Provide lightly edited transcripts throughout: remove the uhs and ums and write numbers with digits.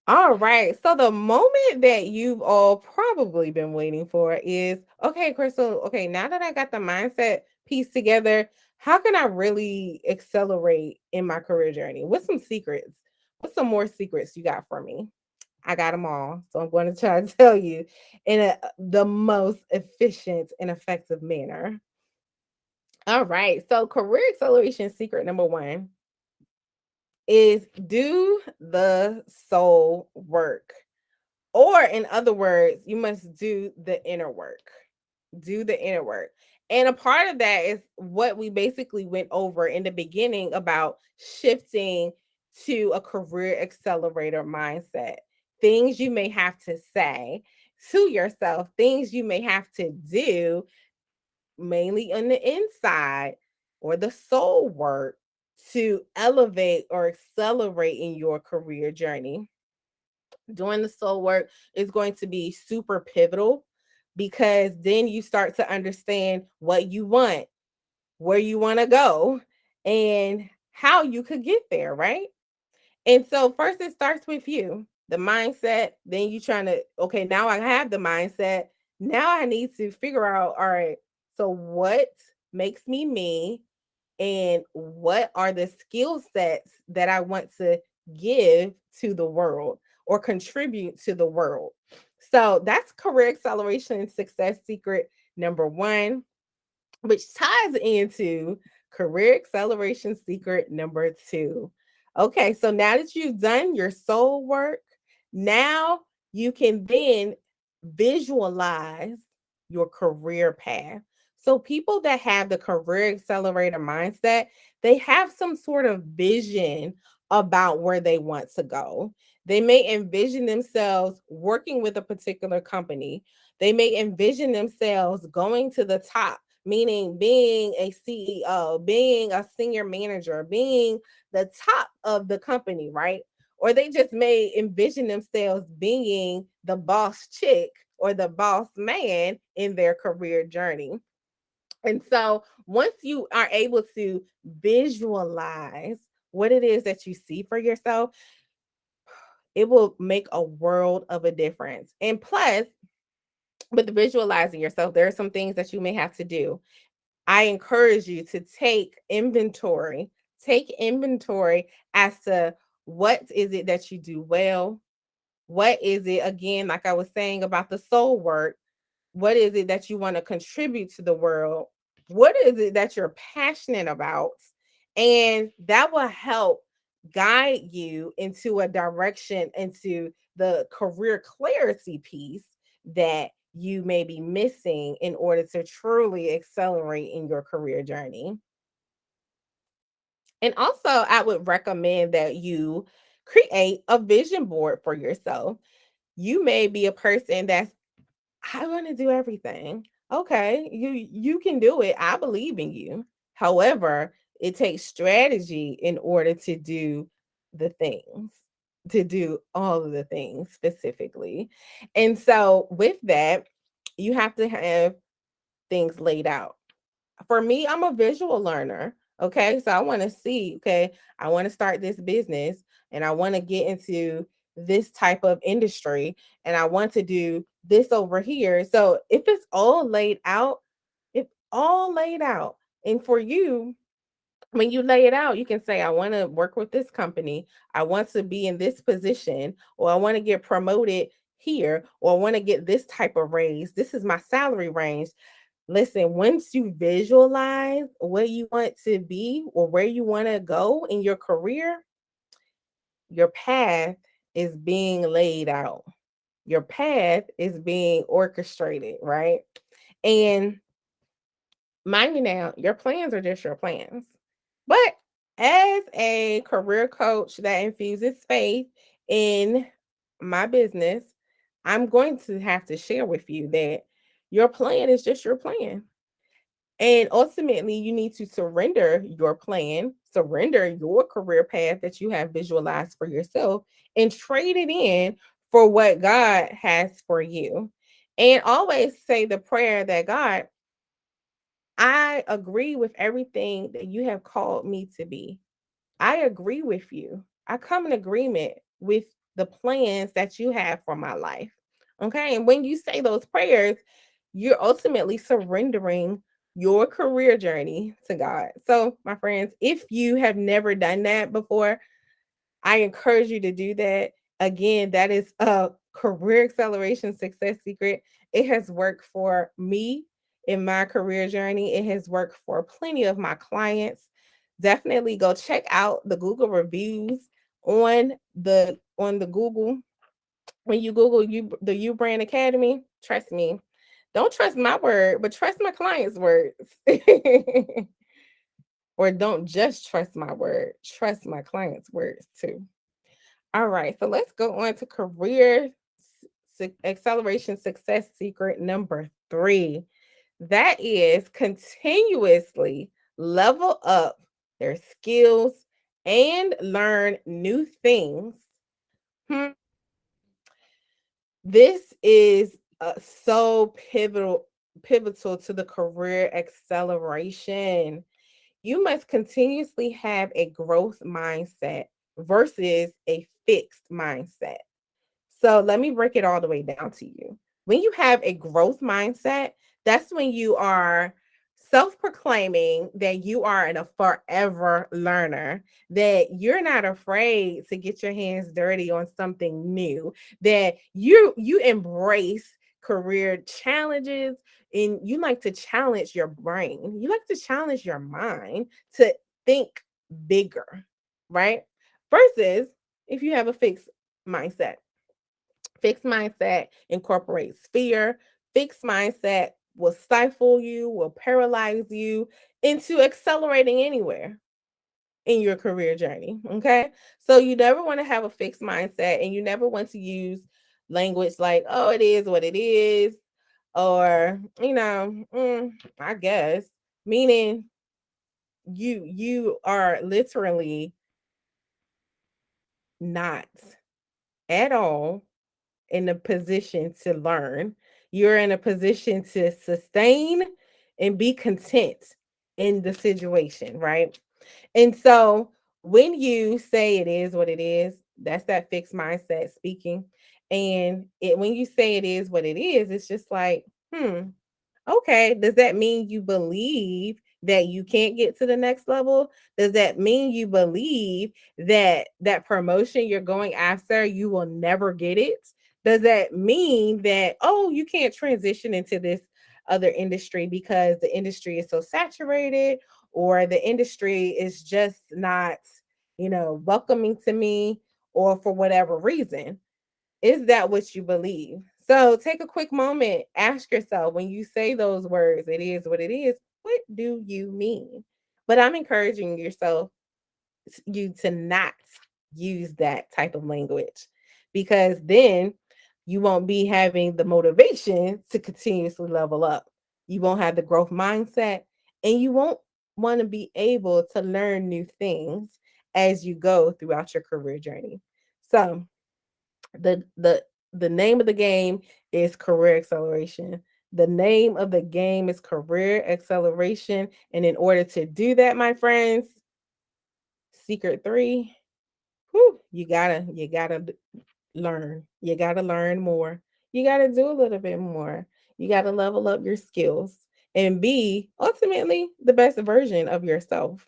All right. So the moment that you've all probably been waiting for is, okay, Crystal, okay, now that I got the mindset piece together, how can I really accelerate in my career journey? What's some secrets? What's some more secrets you got for me? I got them all. So I'm going to try to tell you in the most efficient and effective manner. All right. So career acceleration secret number one is do the soul work. Or, in other words, you must do the inner work. Do the inner work. And a part of that is what we basically went over in the beginning about shifting to a career accelerator mindset. Things you may have to say to yourself, things you may have to do, mainly on the inside or the soul work to elevate or accelerate in your career journey. Doing the soul work is going to be super pivotal because then you start to understand what you want, where you want to go, and how you could get there, right? And so first it starts with you, the mindset, then you trying to, okay, now I have the mindset. Now I need to figure out, all right, so what makes me me and what are the skill sets that I want to give to the world or contribute to the world. So that's career acceleration and success secret number one, which ties into career acceleration secret number two. Okay, so now that you've done your soul work, now you can then visualize your career path. So, people that have the career accelerator mindset, they have some sort of vision about where they want to go. They may envision themselves working with a particular company. They may envision themselves going to the top, meaning being a CEO, being a senior manager, being the top of the company, right? Or they just may envision themselves being the boss chick or the boss man in their career journey. And so once you are able to visualize what it is that you see for yourself, it will make a world of a difference. And plus, with visualizing yourself, there are some things that you may have to do. I encourage you to take inventory. Take inventory as to what is it that you do well? What is it, again, like I was saying about the soul work? What is it that you want to contribute to the world? What is it that you're passionate about? And that will help guide you into a direction, into the career clarity piece that you may be missing in order to truly accelerate in your career journey. And also, I would recommend that you create a vision board for yourself. You may be a person that's, I want to do everything. Okay, you can do it. I believe in you. However, it takes strategy in order to do the things, to do all of the things specifically. And so with that, you have to have things laid out. For me, I'm a visual learner. Okay. So I want to see, okay, I want to start this business and I want to get into this type of industry and I want to do this over here. So if it's all laid out, it's all laid out. And for you, when you lay it out, you can say, I want to work with this company. I want to be in this position, or I want to get promoted here, or I want to get this type of raise. This is my salary range. Listen, once you visualize what you want to be or where you want to go in your career, your path is being laid out. Your path is being orchestrated, right? And mind you now, your plans are just your plans. But as a career coach that infuses faith in my business, I'm going to have to share with you that your plan is just your plan. And ultimately, you need to surrender your plan, surrender your career path that you have visualized for yourself, and trade it in for what God has for you. And always say the prayer that God, I agree with everything that you have called me to be. I agree with you. I come in agreement with the plans that you have for my life. Okay. And when you say those prayers, you're ultimately surrendering your career journey to God. So, my friends, if you have never done that before, I encourage you to do that. Again, that is a career acceleration success secret. It has worked for me in my career journey. It has worked for plenty of my clients. Definitely go check out the Google reviews on the Google. When you Google the U Brand Academy, trust me. Don't trust my word, but trust my client's words. Or don't just trust my word, trust my client's words too. All right, so let's go on to career acceleration success secret number 3. That is continuously level up their skills and learn new things. Hmm. This is so pivotal to the career acceleration. You must continuously have a growth mindset versus a fixed mindset. So let me break it all the way down to you. When you have a growth mindset, that's when you are self proclaiming that you are a forever learner, that you're not afraid to get your hands dirty on something new, that you embrace career challenges and you like to challenge your brain. You like to challenge your mind to think bigger, right? Versus if you have a fixed mindset. Fixed mindset incorporates fear. Fixed mindset will stifle you, will paralyze you into accelerating anywhere in your career journey. Okay. So you never want to have a fixed mindset and you never want to use language like, oh, it is what it is, or, I guess, meaning you are literally not at all in a position to learn. You're in a position to sustain and be content in the situation, right? And so when you say it is what it is, that's that fixed mindset speaking. And when you say it is what it is, it's just like, okay, does that mean you believe that you can't get to the next level? Does that mean you believe that that promotion you're going after, you will never get it? Does that mean that, oh, you can't transition into this other industry because the industry is so saturated or the industry is just not, welcoming to me or for whatever reason? Is that what you believe? So take a quick moment, ask yourself when you say those words, it is what it is, what do you mean? But I'm encouraging you to not use that type of language because then you won't be having the motivation to continuously level up. You won't have the growth mindset and you won't want to be able to learn new things as you go throughout your career journey. So, the name of the game is career acceleration. The name of the game is career acceleration. And in order to do that, my friends, secret 3, you gotta learn. You gotta learn more. You gotta do a little bit more. You gotta level up your skills and be ultimately the best version of yourself.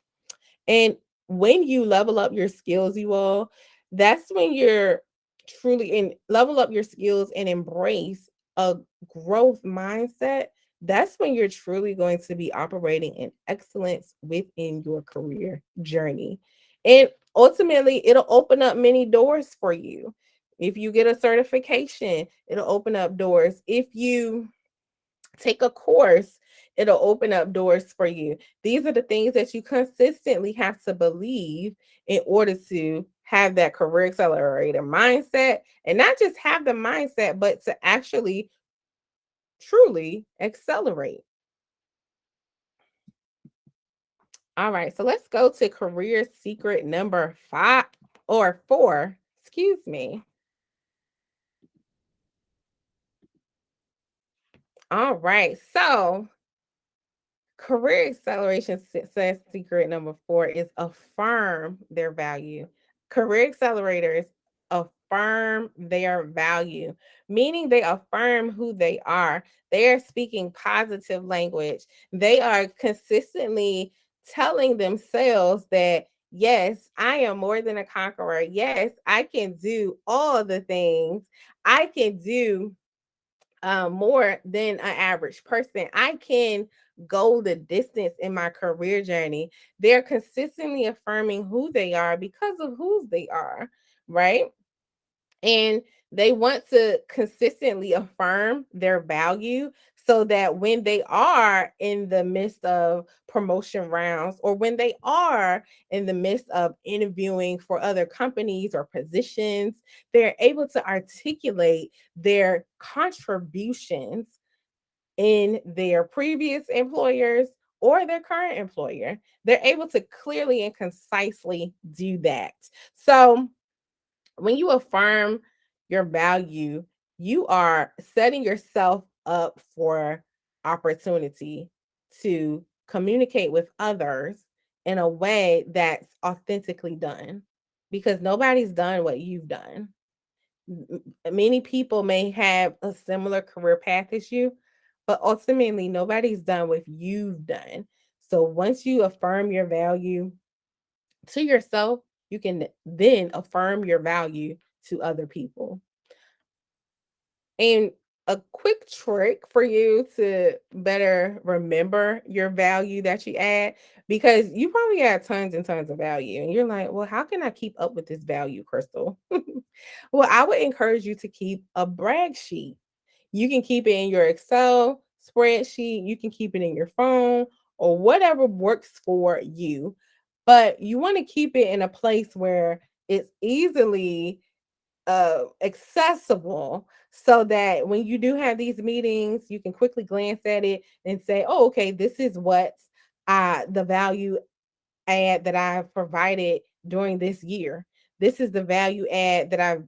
And when you level up your skills, you all, that's when you're truly in level up your skills and embrace a growth mindset. That's when you're truly going to be operating in excellence within your career journey. And ultimately, it'll open up many doors for you. If you get a certification, it'll open up doors. If you take a course, it'll open up doors for you. These are the things that you consistently have to believe in order to have that career accelerator mindset and not just have the mindset, but to actually truly accelerate. All right, so let's go to career secret number 4. Excuse me. All right, so career acceleration success secret number 4 is affirm their value. Career accelerators affirm their value, meaning they affirm who they are. They are speaking positive language. They are consistently telling themselves that, yes, I am more than a conqueror. Yes, I can do all the things. I can do more than an average person. I can go the distance in my career journey. They're consistently affirming who they are because of whose they are, right? And they want to consistently affirm their value so that when they are in the midst of promotion rounds or when they are in the midst of interviewing for other companies or positions, they're able to articulate their contributions in their previous employers or their current employer. They're able to clearly and concisely do that. So, when you affirm your value, you are setting yourself up for opportunity to communicate with others in a way that's authentically done because nobody's done what you've done. Many people may have a similar career path as you, but ultimately nobody's done what you've done. So once you affirm your value to yourself, you can then affirm your value to other people. And a quick trick for you to better remember your value that you add, because you probably add tons and tons of value, and you're like, well, how can I keep up with this value, Crystal? Well, I would encourage you to keep a brag sheet. You can keep it in your Excel spreadsheet, you can keep it in your phone, or whatever works for you. But you want to keep it in a place where it's easily accessible so that when you do have these meetings, you can quickly glance at it and say, oh, okay, this is what the value add that I've provided during this year. This is the value add that I've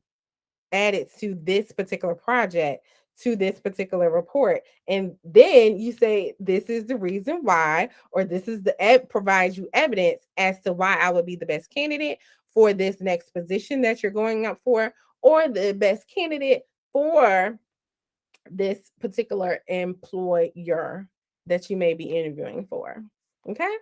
added to this particular project, to this particular report. And then you say, this is the reason why, or this is provides you evidence as to why I would be the best candidate for this next position that you're going up for, or the best candidate for this particular employer that you may be interviewing for. Okay.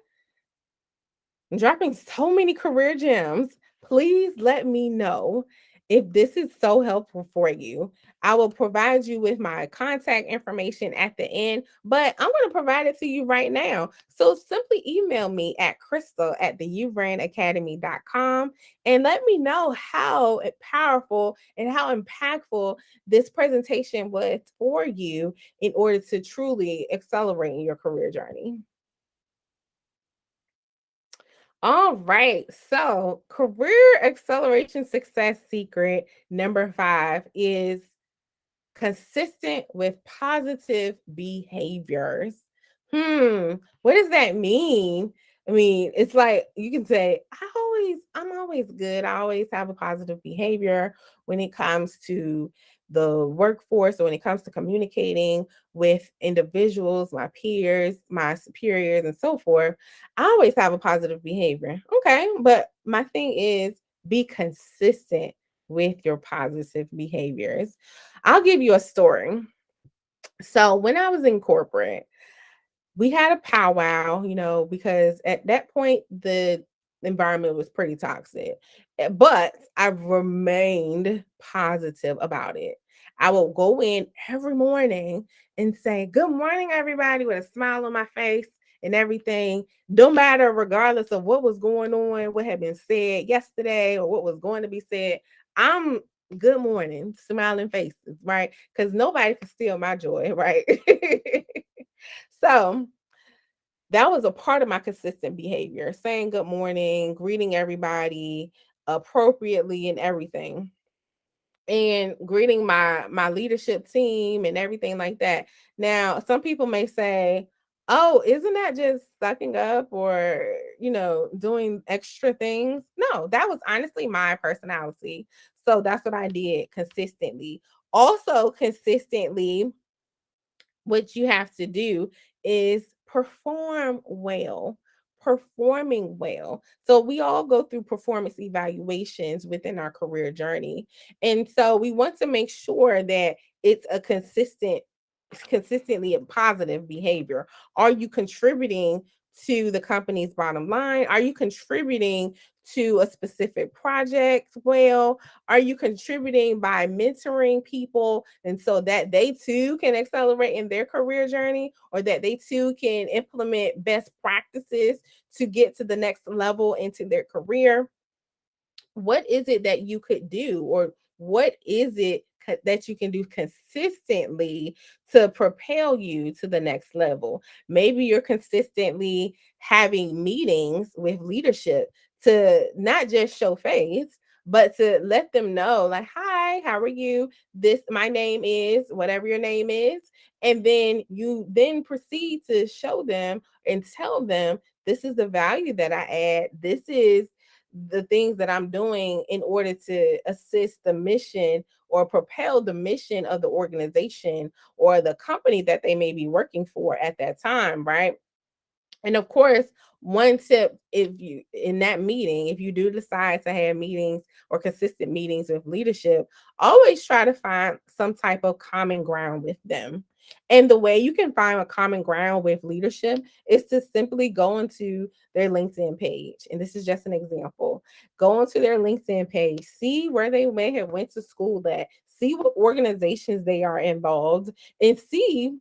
Dropping so many career gems. Please let me know if this is so helpful for you. I will provide you with my contact information at the end, but I'm going to provide it to you right now. So simply email me at crystal at theyourbrandacademy.com and let me know how powerful and how impactful this presentation was for you in order to truly accelerate in your career journey. All right. So, career acceleration success secret number 5 is consistent with positive behaviors. What does that mean? I mean, it's like you can say, I'm always good. I always have a positive behavior when it comes to the workforce or when it comes to communicating with individuals, my peers, my superiors, and so forth. I always have a positive behavior. Okay. But my thing is be consistent with your positive behaviors. I'll give you a story. So when I was in corporate, we had a powwow, because at that point the environment was pretty toxic. But I remained positive about it. I will go in every morning and say, "Good morning, everybody," with a smile on my face and everything. No matter, regardless of what was going on, what had been said yesterday, or what was going to be said, I'm good morning, smiling faces, right? Because nobody can steal my joy, right? So that was a part of my consistent behavior, saying good morning, greeting everybody appropriately and everything, and greeting my leadership team and everything like that. Now, some people may say, "Oh, isn't that just sucking up or, doing extra things?" No, that was honestly my personality. So that's what I did consistently. Also, consistently, what you have to do is perform well. performing well. So we all go through performance evaluations within our career journey. And so we want to make sure that it's a consistently a positive behavior. Are you contributing to the company's bottom line? Are you contributing to a specific project well? Are you contributing by mentoring people and so that they too can accelerate in their career journey, or that they too can implement best practices to get to the next level into their career? What is it that you could do, or what is it that you can do consistently to propel you to the next level? Maybe you're consistently having meetings with leadership to not just show face, but to let them know, like, hi, how are you? This, my name is whatever your name is. And then you then proceed to show them and tell them, this is the value that I add. This is the things that I'm doing in order to assist the mission or propel the mission of the organization or the company that they may be working for at that time, right? And of course, one tip, if you in that meeting, if you do decide to have meetings or consistent meetings with leadership, always try to find some type of common ground with them. And the way you can find a common ground with leadership is to simply go into their LinkedIn page. And this is just an example. Go onto their LinkedIn page, see where they may have went to school at, see what organizations they are involved, and see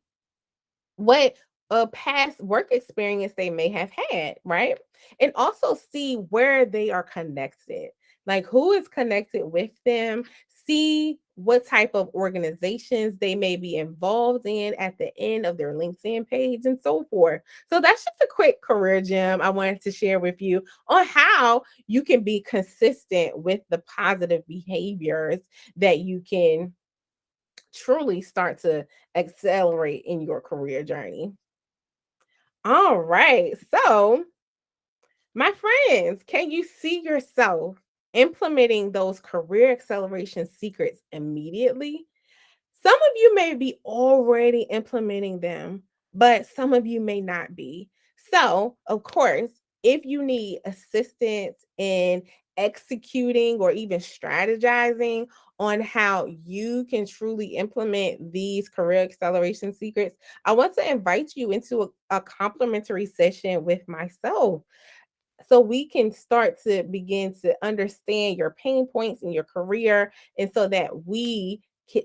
what a past work experience they may have had, right? And also see where they are connected, like who is connected with them, see what type of organizations they may be involved in at the end of their LinkedIn page, and so forth. So that's just a quick career gem I wanted to share with you on how you can be consistent with the positive behaviors that you can truly start to accelerate in your career journey. All right. So, my friends, can you see yourself implementing those career acceleration secrets immediately? Some of you may be already implementing them, but some of you may not be. So, of course, if you need assistance in executing or even strategizing on how you can truly implement these career acceleration secrets, I want to invite you into a complimentary session with myself so we can start to begin to understand your pain points in your career, and so that we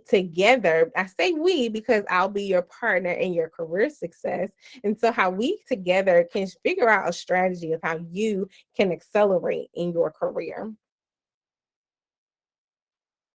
together, I say we because I'll be your partner in your career success, and so how we together can figure out a strategy of how you can accelerate in your career.